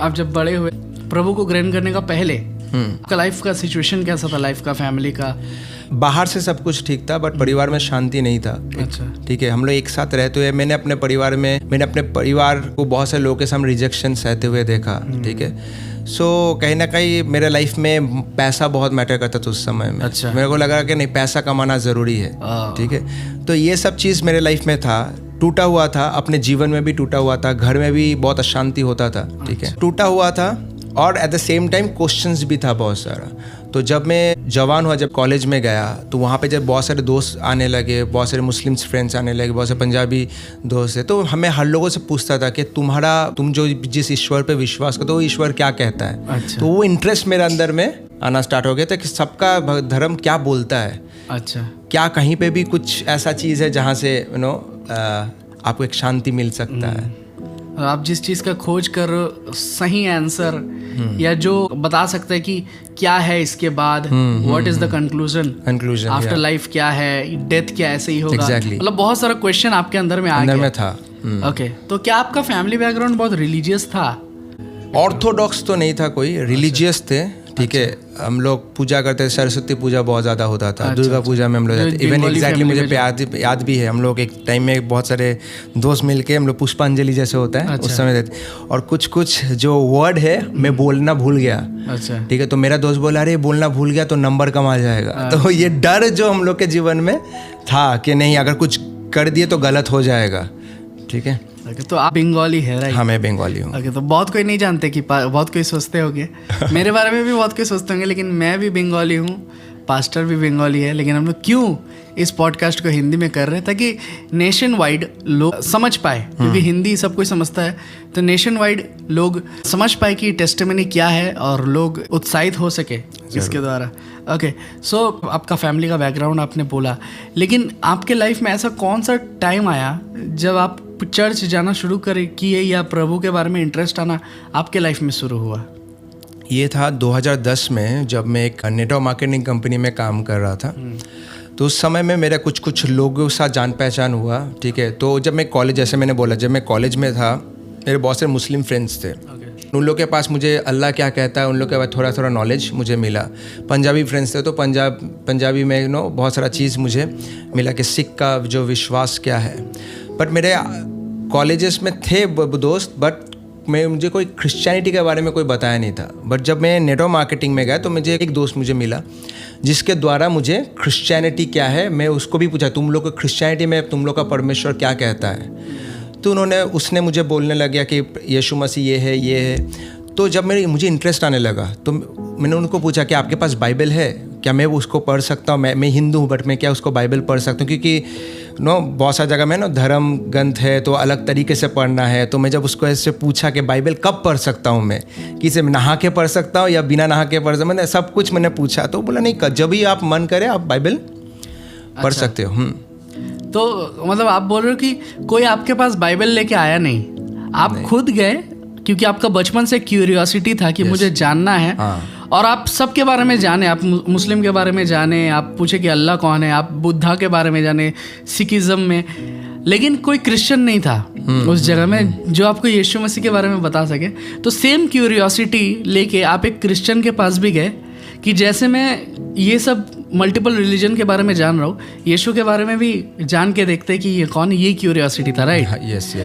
आप जब बड़े हुए प्रभु को ग्रहण करने का पहले आपका लाइफ का सिचुएशन कैसा था, लाइफ का, फैमिली का? बाहर से सब कुछ ठीक था बट परिवार में शांति नहीं था। अच्छा, ठीक है, हम लोग एक साथ रहते हुए मैंने अपने परिवार को बहुत सारे लोगों के सामने रिजेक्शन सहते हुए देखा। ठीक है, सो कहीं ना कहीं मेरे लाइफ में पैसा बहुत मैटर करता था उस समय में। अच्छा। मेरे को लगा कि नहीं, पैसा कमाना ज़रूरी है। ठीक है, तो ये सब चीज़ मेरे लाइफ में था, टूटा हुआ था, अपने जीवन में भी टूटा हुआ था, घर में भी बहुत अशांति होता था। ठीक है, टूटा हुआ था और at the same time questions भी था बहुत सारा। तो जब मैं जवान हुआ, जब कॉलेज में गया, तो वहाँ पे जब बहुत सारे दोस्त आने लगे, बहुत सारे मुस्लिम फ्रेंड्स आने लगे, बहुत सारे पंजाबी दोस्त थे, तो हमें हर लोगों से पूछता था कि तुम जो जिस ईश्वर पे विश्वास करते हो वो ईश्वर क्या कहता है। अच्छा। तो वो इंटरेस्ट मेरे अंदर में आना स्टार्ट हो गया था कि सबका धर्म क्या बोलता है। अच्छा, क्या कहीं पे भी कुछ ऐसा चीज़ है जहाँ से आपको एक शांति मिल सकता है। आप जिस चीज़ का खोज कर रहे हो, सही आंसर या जो बता सकते हैं कि क्या है इसके बाद, what is the conclusion after life, क्या है डेथ, क्या ऐसे ही होगा। Exactly. मतलब बहुत सारा क्वेश्चन आपके अंदर में आ गया। में था। ओके, तो क्या आपका फैमिली बैकग्राउंड बहुत रिलीजियस था? ऑर्थोडॉक्स तो नहीं था, कोई रिलीजियस थे। ठीक है, हम लोग पूजा करते थे, सरस्वती पूजा बहुत ज़्यादा होता था। दुर्गा पूजा में हम लोग जाते, इवन एग्जैक्टली मुझे याद भी है, हम लोग एक टाइम में बहुत सारे दोस्त मिलके हम लोग पुष्पांजलि जैसे होता है उस समय देते, और कुछ जो वर्ड है मैं बोलना भूल गया। अच्छा, ठीक है, तो मेरा दोस्त बोला अरे बोलना भूल गया तो नंबर कम आ जाएगा। तो ये डर जो हम लोग के जीवन में था कि नहीं, अगर कुछ कर दिए तो गलत हो जाएगा। ठीक है, तो आप बंगाली है, राइट? हाँ, मैं बंगाली हूँ। ओके, तो बहुत कोई नहीं जानते कि बहुत कोई सोचते होंगे मेरे बारे में भी बहुत कोई सोचते होंगे, लेकिन मैं भी बंगाली हूँ, पास्टर भी बंगाली है। लेकिन हम लोग क्यों इस पॉडकास्ट को हिंदी में कर रहे हैं, ताकि नेशन वाइड लोग समझ पाए, क्योंकि हिंदी सब कोई समझता है, तो नेशन वाइड लोग समझ पाए कि टेस्टिमनी क्या है और लोग उत्साहित हो सके इसके द्वारा। ओके, सो आपका फैमिली का बैकग्राउंड आपने बोला, लेकिन आपके लाइफ में ऐसा कौन सा टाइम आया जब आप चर्च जाना शुरू किए या प्रभु के बारे में इंटरेस्ट आना आपके लाइफ में शुरू हुआ? ये था 2010 में, जब मैं एक नेटवर्क मार्केटिंग कंपनी में काम कर रहा था। तो उस समय में मेरा कुछ लोगों के साथ जान पहचान हुआ। ठीक है, तो जब मैं कॉलेज, जैसे मैंने बोला, जब मैं कॉलेज में था, मेरे बहुत सारे मुस्लिम फ्रेंड्स थे। उन लोग के पास मुझे अल्लाह क्या कहता है उन लोग के बाद थोड़ा नॉलेज मुझे मिला। पंजाबी फ्रेंड्स थे, तो पंजाबी में बहुत सारा चीज़ मुझे मिला कि सिख का जो विश्वास क्या है। बट मेरे कॉलेजेस में थे दोस्त, बट मुझे कोई क्रिश्चियनिटी के बारे में कोई बताया नहीं था। बट जब मैं नेटवर्क मार्केटिंग में गया तो मुझे एक दोस्त मिला जिसके द्वारा मुझे क्रिश्चियनिटी क्या है, मैं उसको भी पूछा तुम लोग को क्रिश्चियनिटी में तुम लोग का परमेश्वर क्या कहता है। तो उसने मुझे बोलने लगा कि यीशु मसीह ये है। तो जब मुझे इंटरेस्ट आने लगा तो मैंने उनको पूछा कि आपके पास बाइबल है क्या, मैं उसको पढ़ सकता हूँ? मैं हिंदू हूँ बट मैं क्या उसको बाइबल पढ़ सकता हूँ? क्योंकि बहुत सारी जगह में धर्म ग्रंथ है तो अलग तरीके से पढ़ना है। तो मैं जब उसको ऐसे पूछा कि बाइबल कब पढ़ सकता हूँ मैं, कि इसे नहा के पढ़ सकता हूँ या बिना नहा के पढ़ सकता हूँ, मैंने सब कुछ मैंने पूछा। तो बोला नहीं, जब भी आप मन करे आप बाइबल पढ़ सकते हो। तो मतलब आप बोल रहे हो कि कोई आपके पास बाइबल लेके आया नहीं, आप खुद गए, क्योंकि आपका बचपन से क्यूरियोसिटी था कि मुझे जानना है। और आप सबके बारे में जाने, आप मुस्लिम के बारे में जाने, आप पूछे कि अल्लाह कौन है, आप बुद्धा के बारे में जाने, सिखिज्म में, लेकिन कोई क्रिश्चियन नहीं था उस जगह में जो आपको यीशु मसीह के बारे में बता सके। तो सेम क्यूरियोसिटी लेके आप एक क्रिश्चियन के पास भी गए कि जैसे मैं ये सब मल्टीपल रिलीजन के बारे में जान रहा हूँ, यीशु के बारे में भी जान के देखते कि ये कौन, ये क्यूरियोसिटी था, राइट? यस।